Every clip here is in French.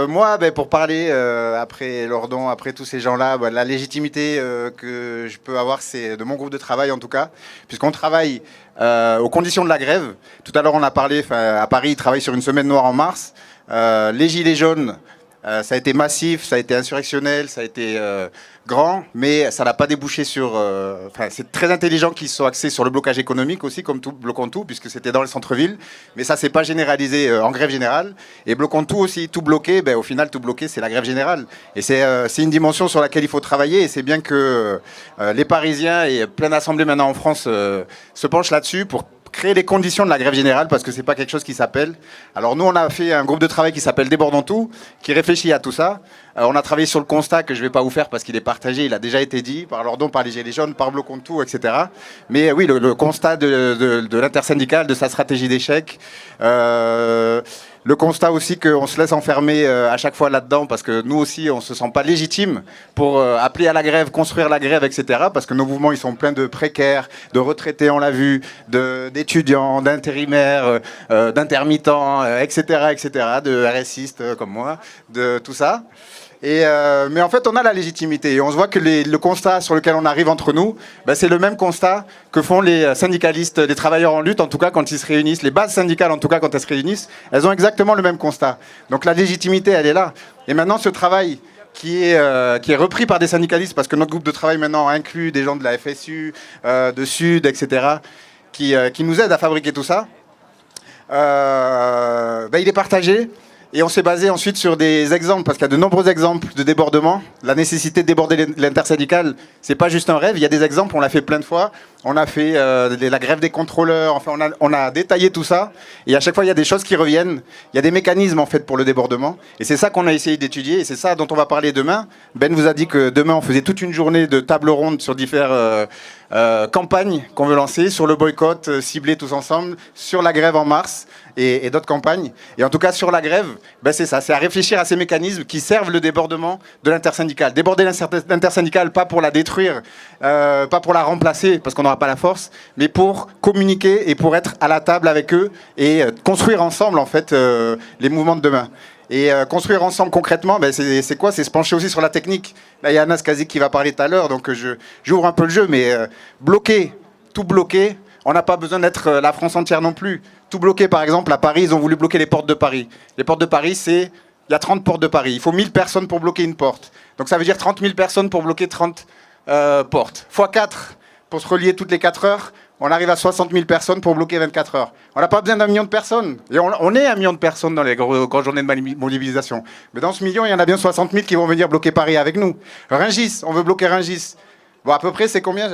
Moi, pour parler après Lordon, après tous ces gens-là, la légitimité que je peux avoir, c'est de mon groupe de travail en tout cas, puisqu'on travaille aux conditions de la grève. Tout à l'heure, on a parlé, à Paris, ils travaillent sur une semaine noire en mars. Les gilets jaunes, ça a été massif, ça a été insurrectionnel, ça a été grand, mais ça n'a pas débouché sur... c'est très intelligent qu'ils soient axés sur le blocage économique aussi, comme tout, Bloquons tout, puisque c'était dans le centre-ville, mais ça s'est pas généralisé en grève générale. Et Bloquons tout aussi, tout bloqué, au final, tout bloqué, c'est la grève générale. Et c'est une dimension sur laquelle il faut travailler, et c'est bien que les Parisiens et plein d'assemblées maintenant en France se penchent là-dessus pour créer les conditions de la grève générale, parce que c'est pas quelque chose qui s'appelle. Alors nous, on a fait un groupe de travail qui s'appelle Débordons tout, qui réfléchit à tout ça. On a travaillé sur le constat que je vais pas vous faire parce qu'il est partagé, il a déjà été dit par Lordon, par les Gilets jaunes, par Bloquons tout, etc. Mais oui, le constat de l'intersyndicale, de sa stratégie d'échec. Le constat aussi qu'on se laisse enfermer à chaque fois là-dedans, parce que nous aussi, on ne se sent pas légitime pour appeler à la grève, construire la grève, etc. Parce que nos mouvements, ils sont pleins de précaires, de retraités, on l'a vu, d'étudiants, d'intérimaires, d'intermittents, etc., etc., de RSistes comme moi, de tout ça. Mais en fait, on a la légitimité et on se voit que le constat sur lequel on arrive entre nous, c'est le même constat que font les syndicalistes, les travailleurs en lutte, en tout cas quand ils se réunissent, les bases syndicales en tout cas quand elles se réunissent, elles ont exactement le même constat. Donc la légitimité, elle est là. Et maintenant, ce travail qui est repris par des syndicalistes, parce que notre groupe de travail maintenant inclut des gens de la FSU, de Sud, etc., qui nous aident à fabriquer tout ça, il est partagé. Et on s'est basé ensuite sur des exemples, parce qu'il y a de nombreux exemples de débordement. La nécessité de déborder l'intersyndicale, c'est pas juste un rêve. Il y a des exemples, on l'a fait plein de fois. On a fait la grève des contrôleurs. Enfin, on a détaillé tout ça. Et à chaque fois, il y a des choses qui reviennent. Il y a des mécanismes en fait pour le débordement. Et c'est ça qu'on a essayé d'étudier. Et c'est ça dont on va parler demain. Ben vous a dit que demain, on faisait toute une journée de table ronde sur différentes campagnes qu'on veut lancer, sur le boycott ciblé tous ensemble, sur la grève en mars et d'autres campagnes. Et en tout cas, sur la grève, c'est ça, c'est à réfléchir à ces mécanismes qui servent le débordement de l'intersyndicale. Déborder l'intersyndicale, pas pour la détruire, pas pour la remplacer, parce qu'on n'aura pas la force, mais pour communiquer et pour être à la table avec eux et construire ensemble, en fait, les mouvements de demain. Et construire ensemble concrètement, c'est quoi? C'est se pencher aussi sur la technique. Là, il y a Anas Kazik qui va parler tout à l'heure, donc j'ouvre un peu le jeu, mais bloquer, tout bloquer, on n'a pas besoin d'être la France entière non plus. Tout bloquer, par exemple, à Paris, ils ont voulu bloquer les portes de Paris. Les portes de Paris, il y a 30 portes de Paris. Il faut 1000 personnes pour bloquer une porte. Donc ça veut dire 30 000 personnes pour bloquer 30 portes. Fois 4, pour se relier toutes les 4 heures, on arrive à 60 000 personnes pour bloquer 24 heures. On n'a pas besoin d'1 million de personnes. Et on est 1 million de personnes dans les grandes journées de mobilisation. Mais dans ce million, il y en a bien 60 000 qui vont venir bloquer Paris avec nous. Rungis, on veut bloquer Rungis. Bon, à peu près, c'est combien?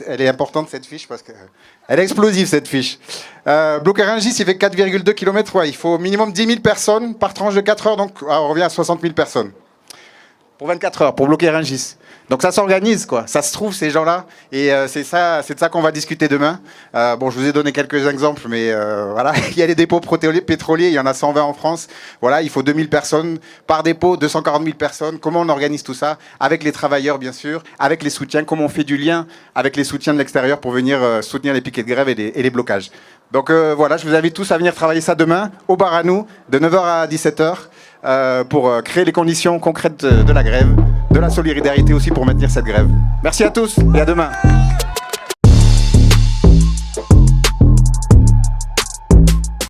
Elle est importante, cette fiche, parce qu'elle est explosive, cette fiche. Bloquer Rungis, il fait 4,2 km. Ouais, il faut au minimum 10 000 personnes par tranche de 4 heures. Donc, on revient à 60 000 personnes. Pour 24 heures, pour bloquer Rungis. Donc ça s'organise, quoi. Ça se trouve, ces gens-là. Et c'est de ça qu'on va discuter demain. Je vous ai donné quelques exemples, mais voilà. Il y a les dépôts pétroliers, il y en a 120 en France. Voilà, il faut 2000 personnes par dépôt, 240 000 personnes. Comment on organise tout ça? Avec les travailleurs, bien sûr, avec les soutiens. Comment on fait du lien avec les soutiens de l'extérieur pour venir soutenir les piquets de grève et les blocages. Donc voilà, je vous invite tous à venir travailler ça demain, au bar à nous, de 9h à 17h. Pour créer les conditions concrètes de la grève, de la solidarité aussi pour maintenir cette grève. Merci à tous et à demain.